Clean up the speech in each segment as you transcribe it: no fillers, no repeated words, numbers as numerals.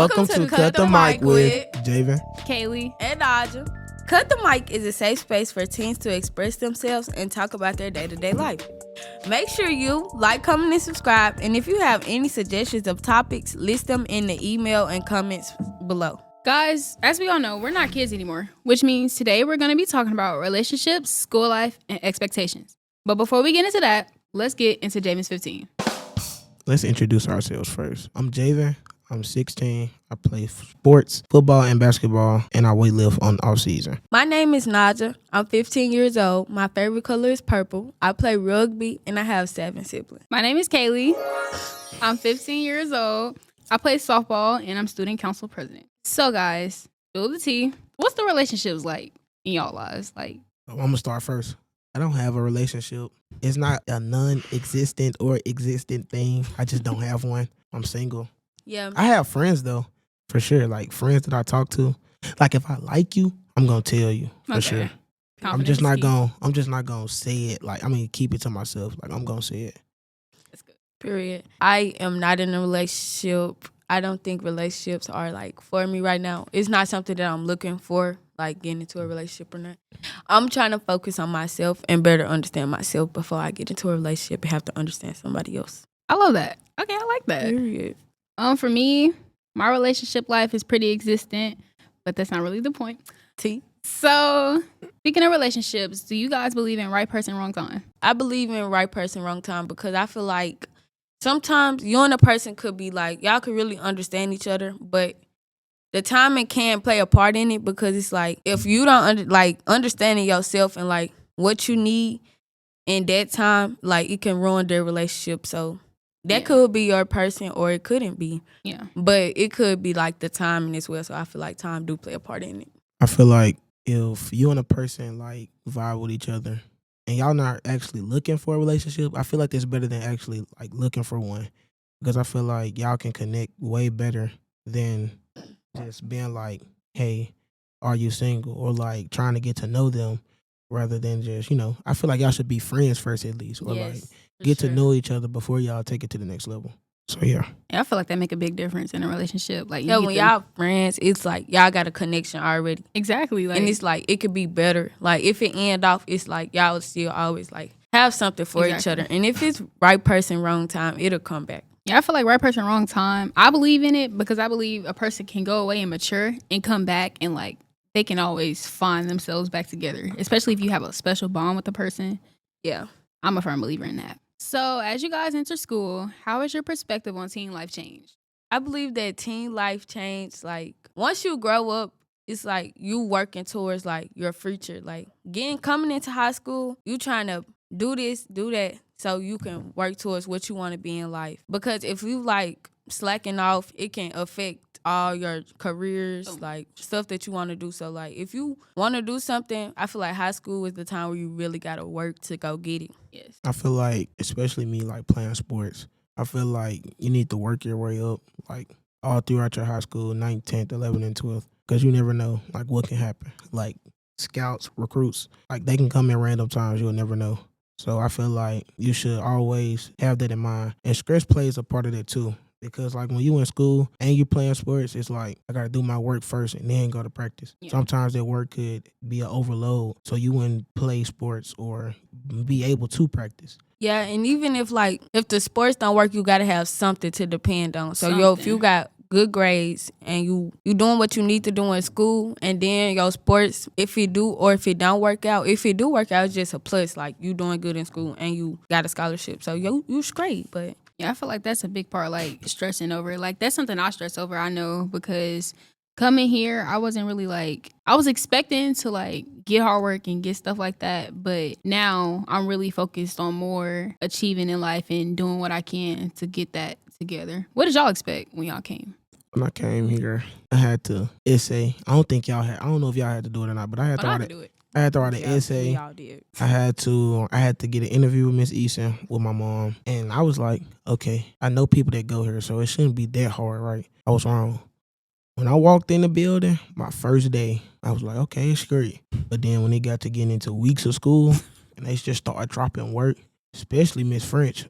Welcome to Cut the Mic with Javen, Kaylee, and Aja. Cut the Mic is a safe space for teens to express themselves and talk about their day-to-day life. Make sure you like, comment, and subscribe. And if you have any suggestions of topics, list them in the email and comments below. Guys, as we all know, we're not kids anymore, which means today we're going to be talking about relationships, school life, and expectations. But before we get into that, let's get into Javen's 15. Let's introduce ourselves first. I'm Javen. I'm 16. I play sports, football, and basketball, and I weightlift on off season. My name is Naja. I'm 15 years old. My favorite color is purple. I play rugby, and I have 7 siblings. My name is Kaylee. I'm 15 years old. I play softball, and I'm student council president. So, guys, spill the tea. What's the relationships like in y'all lives? I'm going to start first. I don't have a relationship. It's not a non-existent or existent thing. I just don't have one. I'm single. Yeah. I have friends, though, for sure. Like, friends that I talk to. Like, if I like you, I'm going to tell you, for sure. I'm just not going to say it. Keep it to myself. Like, I'm going to say it. That's good. Period. I am not in a relationship. I don't think relationships are, for me right now. It's not something that I'm looking for, getting into a relationship or not. I'm trying to focus on myself and better understand myself before I get into a relationship and have to understand somebody else. I love that. Okay, I like that. Period. For me, my relationship life is pretty existent, but that's not really the point. So, speaking of relationships, do you guys believe in right person, wrong time? I believe in right person, wrong time because I feel like sometimes you and a person could be y'all could really understand each other, but the timing can play a part in it because it's if you don't understanding yourself and what you need in that time, it can ruin their relationship. So that could be your person or it couldn't be. Yeah. But it could be the timing as well. So I feel like time do play a part in it. I feel like if you and a person vibe with each other and y'all not actually looking for a relationship, I feel like it's better than actually looking for one. Because I feel like y'all can connect way better than just being hey, are you single? Or trying to get to know them rather than just, I feel like y'all should be friends first at least. Or get to know each other before y'all take it to the next level. So yeah. I feel like that make a big difference in a relationship. When y'all friends, it's y'all got a connection already. Exactly. And it's it could be better. If it end off, it's y'all still always have something for each other. And if it's right person, wrong time, it'll come back. Yeah, I feel like right person, wrong time. I believe in it because I believe a person can go away and mature and come back and they can always find themselves back together, especially if you have a special bond with the person. Yeah. I'm a firm believer in that. So as you guys enter school, how has your perspective on teen life changed? I believe that teen life changed. Once you grow up, it's you working towards your future. Coming into high school, you trying to do this, do that, so you can work towards what you want to be in life. Because if you slacking off, it can affect all your careers, stuff that you want to do. So if you want to do something, I feel like high school is the time where you really got to work to go get it. Yes. I feel like, especially me playing sports, I feel like you need to work your way up all throughout your high school, 9th, 10th, 11th, and 12th. Because you never know what can happen. Scouts, recruits, they can come in random times. You'll never know. So I feel like you should always have that in mind. And stress plays a part of that too. Because when you in school and you playing sports, it's I got to do my work first and then go to practice. Yeah. Sometimes that work could be an overload. So you wouldn't play sports or be able to practice. Yeah, and even if the sports don't work, you got to have something to depend on. So if you got good grades and you doing what you need to do in school, and then your sports, if it do or if it don't work out, if it do work out, it's just a plus. You doing good in school and you got a scholarship, so you straight. But yeah, I feel like that's a big part, stressing over. That's something I stress over, I know, because coming here, I wasn't really I was expecting to get hard work and get stuff like that. But now I'm really focused on more achieving in life and doing what I can to get that together. What did y'all expect when y'all came? When I came here, I had to essay. I don't know if y'all had to do it or not, but I had to write it. I had to write an essay. Y'all did. I had to get an interview with Miss Eason with my mom. And I was okay, I know people that go here, so it shouldn't be that hard, right? I was wrong. When I walked in the building, my first day, I was okay, it's great. But then when they got to getting into weeks of school, and they just started dropping work, especially Miss French.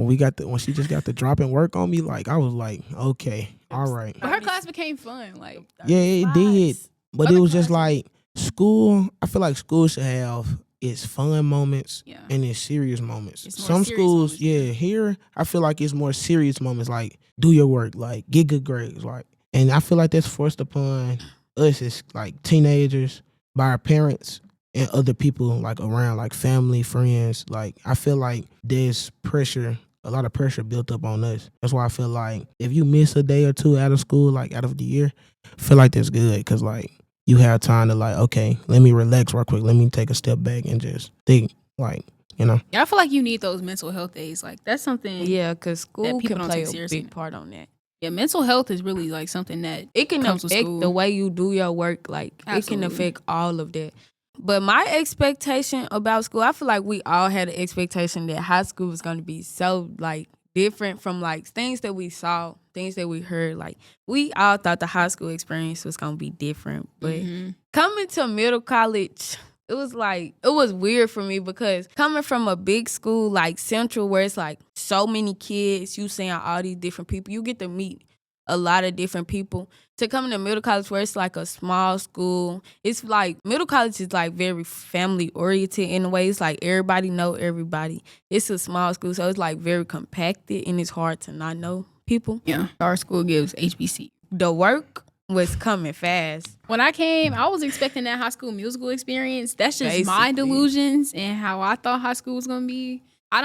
when she just got the drop and work on me, like I was like, okay, all right. But her class became fun. Like Yeah, it did. But it other was just classes- like school. I feel like school should have its fun moments Yeah. and its serious moments. It's more Some serious schools, moments, yeah, here I feel like it's more serious moments, like do your work, like get good grades, like. And I feel like that's forced upon us as like teenagers by our parents and other people like around, like family, friends. Like I feel like there's pressure, a lot of pressure built up on us. That's why I feel like if you miss a day or two out of school, like out of the year, I feel like that's good because like you have time to like, okay, let me relax real quick. Let me take a step back and just think, like, you know. Yeah, I feel like you need those mental health days. Like that's something. Yeah, because school people can don't play take a seriously. big part on that. Yeah, mental health is really like something that It can comes with affect school. the way you do your work. Like Absolutely. it can affect all of that. But my expectation about school, I feel like we all had an expectation that high school was going to be so like different from like things that we saw, things that we heard. Like we all thought the high school experience was going to be different. But coming to middle college, it was weird for me because coming from a big school like Central where it's like so many kids, you seeing all these different people, you get to meet a lot of different people. To come to middle college where it's like a small school, it's like middle college is like very family oriented in a way. It's like everybody know everybody. It's a small school, so it's like very compacted and it's hard to not know people. Yeah, our school gives HBC. The work was coming fast. When I came, I was expecting that High School Musical experience. That's just my Basically. delusions and how I thought high school was gonna be. I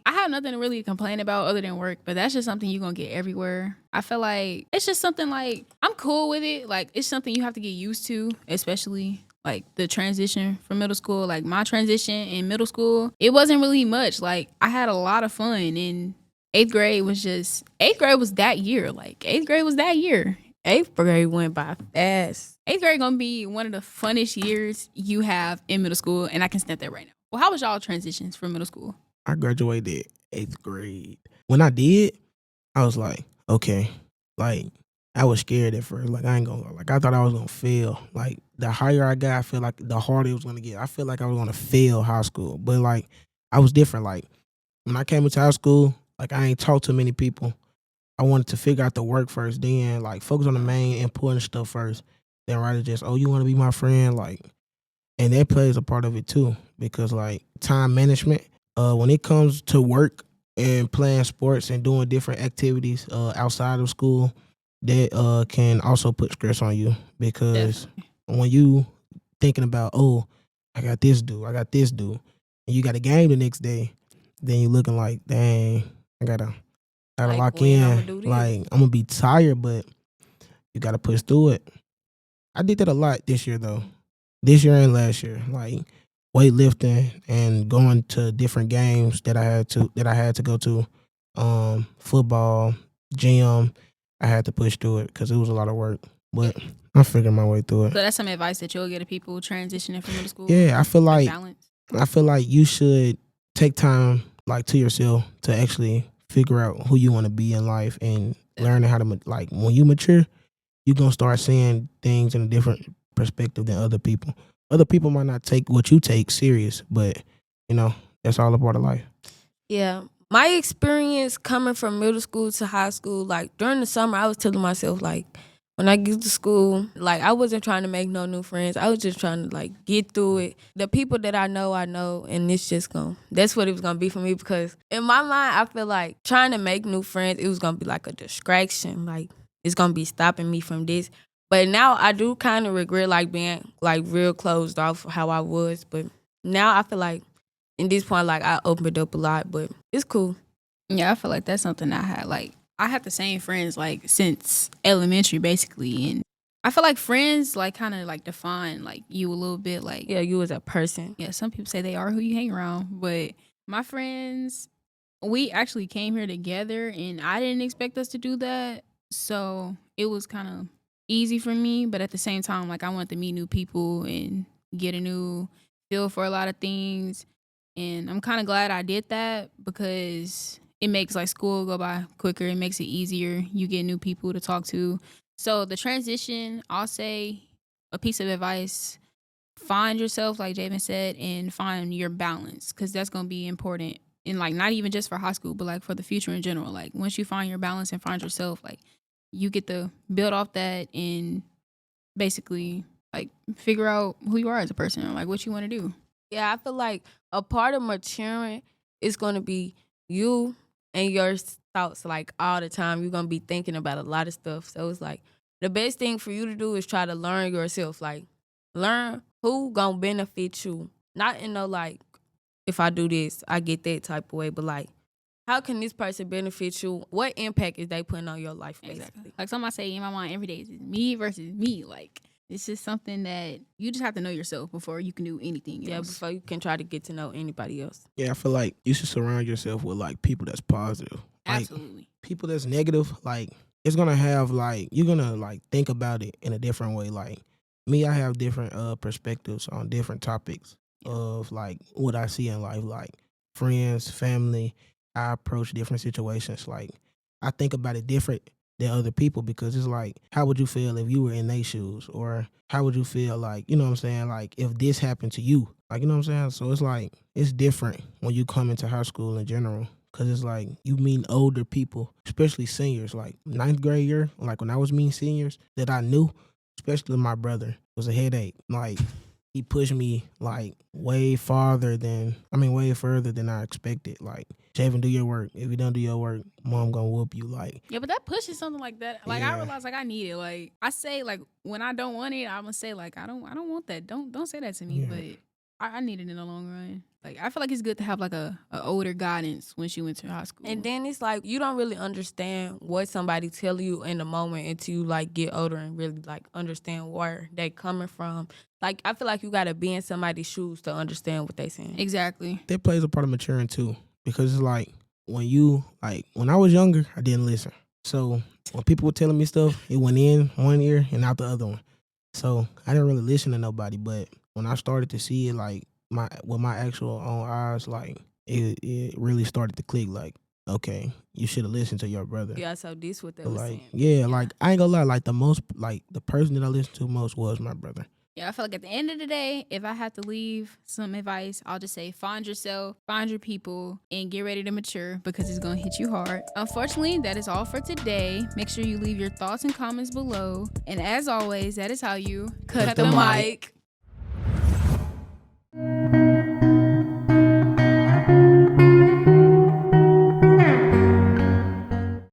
have nothing to really complain about other than work, but that's just something you're gonna get everywhere. I feel like it's just something like I'm cool with it. Like it's something you have to get used to, especially like the transition from middle school. Like my transition in middle school, it wasn't really much. Like I had a lot of fun and eighth grade was that year. Like eighth grade was that year. 8th grade went by fast. Eighth grade gonna be one of the funnest years you have in middle school, and I can stamp that right now. Well, how was y'all transitions from middle school? I graduated 8th grade. When I did, I was like, okay, like I was scared at first. Like I ain't gonna like I thought I was gonna fail. Like the higher I got, I feel like the harder it was gonna get. I feel like I was gonna fail high school, but like I was different. Like when I came into high school, like I ain't talked to many people. I wanted to figure out the work first, then like focus on the main important stuff first. Then rather just, oh, you want to be my friend, like, and that plays a part of it too because like time management. When it comes to work and playing sports and doing different activities outside of school, that can also put stress on you because when you thinking about, oh, I got this due, and you got a game the next day, then you looking like, dang, I gotta Like, lock when I'ma in. do this? Like I'm gonna be tired, but you gotta push through it. I did that a lot this year though. This year and last year, like weightlifting and going to different games that I had to go to, football, gym. I had to push through it because it was a lot of work, but I figured my way through it. So that's some advice that you'll get to people transitioning from middle school. Yeah, I feel like balance. you should take time like to yourself to actually figure out who you want to be in life and learning how to like when you mature, you're gonna start seeing things in a different perspective than other people. Other people might not take what you take serious, but you know, that's all a part of life. Yeah. My experience coming from middle school to high school, like during the summer, I was telling myself, like, when I get to school, like, I wasn't trying to make no new friends. I was just trying to, like, get through it. The people that I know, and it's just that's what it was going to be for me because in my mind, I feel like trying to make new friends, it was going to be like a distraction. Like, it's going to be stopping me from this. But now I do kind of regret, like, being, like, real closed off how I was. But now I feel like in this point, like, I opened up a lot, but it's cool. Yeah, I feel like that's something I had. Like, I had the same friends, like, since elementary, basically. And I feel like friends, like, kind of, like, define, like, you a little bit. Like, Yeah, you as a person. yeah, some people say they are who you hang around. But my friends, we actually came here together, and I didn't expect us to do that. So it was kind of easy for me. But at the same time, like, I wanted to meet new people and get a new feel for a lot of things. And I'm kind of glad I did that because it makes like school go by quicker. It makes it easier. You get new people to talk to. So the transition, I'll say a piece of advice, find yourself, like Javen said, and find your balance because that's going to be important and like not even just for high school, but like for the future in general. Like once you find your balance and find yourself, like you get to build off that and basically like figure out who you are as a person and like what you want to do. Yeah, I feel like a part of maturing is going to be you and your thoughts like all the time. You're going to be thinking about a lot of stuff. So it's like the best thing for you to do is try to learn yourself. Like learn who going to benefit you. Not in no like, if I do this, I get that type of way. But like, how can this person benefit you? What impact is they putting on your life, basically? Exactly. Like something I say in my mind every day is me versus me. Like it's just something that you just have to know yourself before you can do anything else. Yeah, before you can try to get to know anybody else. Yeah, I feel like you should surround yourself with like people that's positive. Like, Absolutely. people that's negative, like it's gonna have like you're gonna like think about it in a different way. Like me, I have different perspectives on different topics of like what I see in life, like friends, family. I approach different situations. Like I think about it different than other people because it's like, how would you feel if you were in their shoes, or how would you feel like, you know what I'm saying, like if this happened to you, like, you know what I'm saying. So it's like it's different when you come into high school in general. Cause it's like you meet older people, especially seniors. Like ninth grade year, like when I was meeting seniors that I knew, especially my brother, was a headache. Like he pushed me like way further than I expected. Like, Javin, do your work. If you don't do your work, mom gonna whoop you. Like, Yeah, but that pushes something like that. Like I realize like I need it. Like I say like when I don't want it, I'm gonna say like I don't want that. Don't say that to me. Yeah. But I need it in the long run. Like I feel like it's good to have like a older guidance when she went to high school. And then it's like you don't really understand what somebody tell you in the moment until you like get older and really like understand where they coming from. Like I feel like you gotta be in somebody's shoes to understand what they saying. Exactly. that plays a part of maturing too, because it's like when I was younger, I didn't listen. So when people were telling me stuff, it went in one ear and out the other one. So I didn't really listen to nobody. But when I started to see it like with my actual own eyes, like it really started to click. Like, okay, you should have listened to your brother. Yeah, so this what they But was like, saying. yeah, like I ain't gonna lie, like the person that I listened to most was my brother. Yeah, I feel like at the end of the day, if I had to leave some advice, I'll just say find yourself, find your people, and get ready to mature because it's going to hit you hard. Unfortunately, that is all for today. Make sure you leave your thoughts and comments below. And as always, that is how you cut the mic.